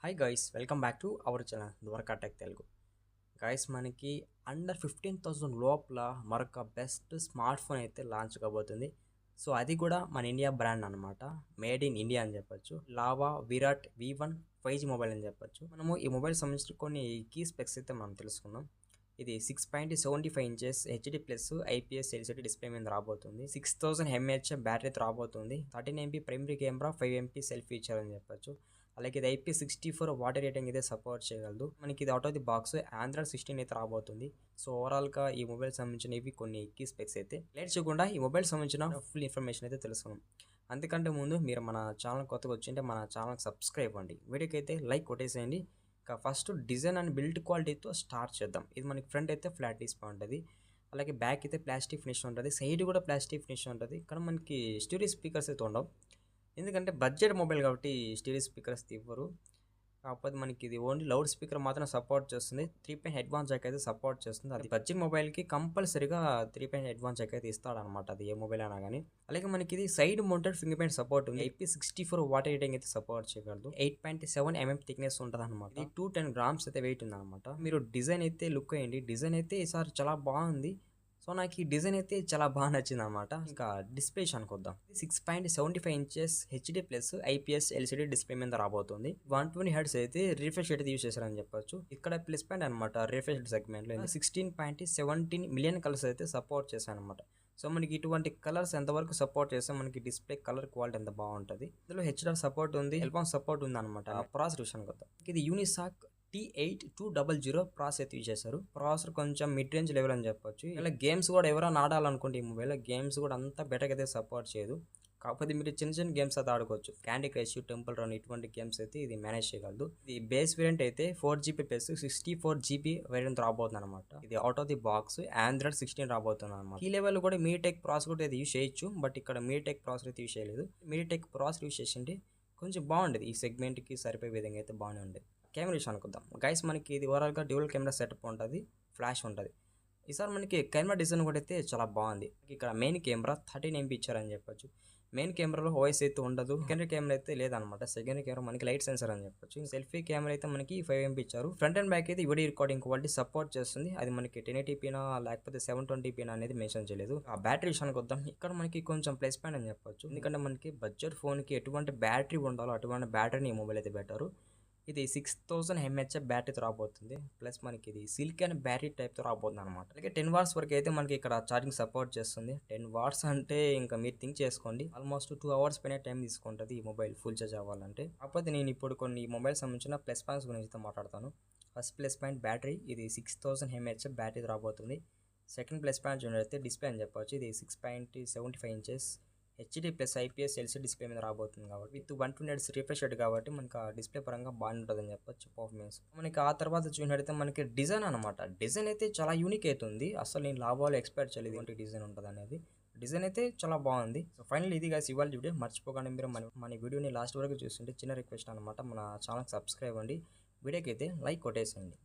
Hi guys, welcome back to our channel Dwaraka tech Telugu. Guys, మనకి under 15,000 లోపల మరొక best smart phone అయితే launch కాబోతుంది. సో అది కూడా మన ఇండియా బ్రాండ్ అనమాట. మేడ్ ఇన్ ఇండియా అని చెప్పొచ్చు. Lava Virat V1 5G mobile అని చెప్పొచ్చు. మనము ఈ మొబైల్ సంబంధించిన కొన్ని కీ స్పెక్స్ అయితే మనం తెలుసుకుందాం. ఇది 6.75 inches HD plus IPS LCD display మీద రాబోతుంది. 6000 mAh బ్యాటరీతో రాబోతుంది. 13 MP primary camera, 5 MP selfie feature అని చెప్పొచ్చు. అలాగే ఇది IP64 వాటర్ రేటింగ్ అయితే సపోర్ట్ చేయగలదు. మనకి ఇది out of the box Android 16 అయితే రాబోతుంది. సో ఓవరాల్గా ఈ మొబైల్ సంబంధించినవి కొన్ని కీ స్పెక్స్ అయితే లేట్ చేయకుండా ఈ మొబైల్ సంబంధించిన ఫుల్ ఇన్ఫర్మేషన్ అయితే తెలుసుకున్నాం. అంతకంటే ముందు మీరు మన ఛానల్ కొత్తగా వచ్చింటే మన ఛానల్కి సబ్స్క్రైబ్ అవ్వండి. వీడియోకి అయితే లైక్ కొట్టేసేయండి. ఇంకా ఫస్ట్ డిజైన్ అండ్ బిల్డ్ క్వాలిటీతో స్టార్ట్ చేద్దాం. ఇది మనకి ఫ్రంట్ అయితే ఫ్లాట్ డిస్ప్లే ఉంటుంది. అలాగే బ్యాక్ అయితే ప్లాస్టిక్ ఫినిష్ ఉంటుంది. సైడ్ కూడా ప్లాస్టిక్ ఫినిష్ ఉంటుంది. ఇక్కడ మనకి స్టూడియో స్పీకర్స్ అయితే ఉండవు, ఎందుకంటే బడ్జెట్ మొబైల్ కాబట్టి స్టీరియో స్పీకర్స్ ఇవ్వరు. కాకపోతే మనకి ఇది ఓన్లీ లౌడ్ స్పీకర్ మాత్రం సపోర్ట్ చేస్తుంది. 3 హెడ్ ఫోన్ జాక్ అయితే సపోర్ట్ చేస్తుంది. అది బడ్జెట్ మొబైల్కి కంపల్సరీగా 3 హెడ్ ఫోన్ జాక్ అయితే ఇస్తాడనమాట, అది ఏ మొబైల్ అయినా కానీ. అలాగే మనకి ఇది side mounted finger print support ఉంది. IP64 వాటర్ రేటింగ్ అయితే సపోర్ట్ చేయగలదు. 8.7 mm థిక్నెస్ ఉంటుంది అనమాట. ఇది 210 grams అయితే వెయిట్ ఉంది అనమాట. మీరు డిజైన్ అయితే లుక్ అయ్యండి. డిజైన్ అయితే ఈసారి చాలా బాగుంది. సో నాకు ఈ డిజైన్ అయితే చాలా బాగా నచ్చింది అనమాట. ఇంకా డిస్ప్లే అనుకుందాం. 6.75 inches HD plus IPS LCD display మీద రాబోతుంది. 120 హెర్ట్జ్ అయితే రిఫ్రెష్ అయితే యూజ్ చేశారని చెప్పొచ్చు. ఇక్కడ ప్లస్ పాయింట్ అనమాట. రిఫ్రెష్ సెగ్మెంట్ లో 16.17 మిలియన్ కలర్స్ అయితే సపోర్ట్ చేశాను అనమాట. సో మనకి ఇటువంటి కలర్స్ ఎంతవరకు సపోర్ట్ చేస్తే మనకి డిస్ప్లే కలర్ క్వాలిటీ ఎంత బాగుంటుంది. ఇందులో హెచ్ఆర్ సపోర్ట్ ఉంది, ఎల్పాన్ సపోర్ట్ ఉంది అనమాట. ప్రాసెసర్ విషయానికి వద్దాం. ఇది యూనిసాక్ T8200 ప్రాసెస్ అయితే యూజ్ చేశారు. ప్రాసెసర్ కొంచెం మిడ్ రేంజ్ లెవెల్ అని చెప్పొచ్చు. ఇలా గేమ్స్ కూడా ఎవరైనా ఆడాలనుకుంటే ఈ మొబైల్ గేమ్స్ కూడా అంతా బెటర్గా అయితే సపోర్ట్ చేయదు. కాకపోతే మీరు చిన్న చిన్న గేమ్స్ అయితే ఆడుకోవచ్చు. క్యాండీ క్రష్, టెంపుల్ రన్ ఇటువంటి గేమ్స్ అయితే ఇది మేనేజ్ చేయగలదు. ఇది బేస్ వేరియంట్ అయితే 4GB ప్లస్ 64GB వేరియంట్ రాబోతుంది అనమాట. ఇది out of the box Android 16 రాబోతుంది అనమాట. ఈ లెవెల్ కూడా మీటెక్ ప్రాసెసర్ కూడా యూజ్ చేయొచ్చు, బట్ ఇక్కడ మీటెక్ ప్రాసెసర్ అయితే యూజ్ చేయలేదు. మీటెక్ ప్రాసెసర్ యూజ్ చేసింటే కొంచెం బాగుండేది. ఈ సెగ్మెంట్కి సరిపోయే విధంగా అయితే బాగానే ఉండేది. కెమెరా విషయం అనుకుందాం. గైస్, మనకి ఇది ఓవరాల్గా డ్యూయల్ కెమెరా సెటప్ ఉంటుంది, ఫ్లాష్ ఉంటుంది. ఈసారి మనకి కెమెరా డిజైన్ కూడా అయితే చాలా బాగుంది. ఇక్కడ మెయిన్ కెమెరా 13 MP ఇచ్చారని చెప్పొచ్చు. మెయిన్ కెమెరాలో వాయిస్ అయితే ఉండదు. సెకండరీ కెమెరా అయితే లేదనమాట. సెకండరీ కెమెరా మనకి లైట్ సెన్సర్ అని చెప్పొచ్చు. సెల్ఫీ కెమెరా అయితే మనకి 5 MP ఇచ్చారు. ఫ్రంట్ అండ్ బ్యాక్ అయితే వీడియో రికార్డింగ్ క్వాలిటీ సపోర్ట్ చేస్తుంది. అది మనకి 1080pనా లేకపోతే 720pనా అనేది మెన్షన్ చేయలేదు. ఆ బ్యాటరీ విషయానికి వద్దాం. ఇక్కడ మనకి కొంచెం ప్లస్ పాయింట్ అని చెప్పొచ్చు, ఎందుకంటే మనకి బడ్జెట్ ఫోన్కి ఎటువంటి బ్యాటరీ ఉండాలో అటువంటి బ్యాటరీని ఈ మొబైల్ అయితే పెట్టారు. ఇది 6000 mAh బ్యాటరీతో రాబోతుంది. ప్లస్ మనకి ఇది సిలికాన్ బ్యాటరీ టైప్తో రాబోతుంది అనమాట. అలాగే 10 watts వరకు అయితే మనకి ఇక్కడ ఛార్జింగ్ సపోర్ట్ చేస్తుంది. 10 watts అంటే ఇంకా మీరు థింక్ చేసుకోండి, ఆల్మోస్ట్ 2 hours పైన టైం తీసుకుంటుంది ఈ మొబైల్ ఫుల్ ఛార్జ్ అవ్వాలంటే. కాకపోతే నేను ఇప్పుడు కొన్ని మొబైల్ సంబంధించిన ప్లస్ పాయింట్స్ గురించి అయితే మాట్లాడతాను. First plus point battery. ఇది 6000 mAh బ్యాటరీతో రాబోతుంది. సెకండ్ ప్లస్ పాయింట్ చూడండి డిస్ప్లే అని చెప్పొచ్చు. ఇది 6.75 inches HD plus IPS LCD display మీద రాబోతుంది కాబట్టి విత్ 120 హెర్ట్జ్ రిఫ్రెష్ రేట్ కాబట్టి మనకి ఆ డిస్ప్లే పరంగా బాగుంటుందని చెప్పొచ్చు పర్ఫార్మెన్స్. మనకి ఆ తర్వాత చూసినట్టయితే మనకి డిజైన్ అనమాట. డిజైన్ అయితే చాలా యూనిక్ అవుతుంది. అసలు నేను లాభాలు ఎక్స్పెక్ట్ చేయలేదు ఇటువంటి డిజైన్ ఉంటుంది అనేది. డిజైన్ అయితే చాలా బాగుంది. సో ఫైనల్ ఇది guys ఇవాళ వీడియో. మర్చిపోకండి మీరు మన వీడియోని లాస్ట్ వరకు చూస్తుంటే చిన్న రిక్వెస్ట్ అనమాట, మన ఛానల్కి సబ్స్క్రైబ్ అవ్వండి. వీడియోకి అయితే లైక్ కొట్టేసేయండి.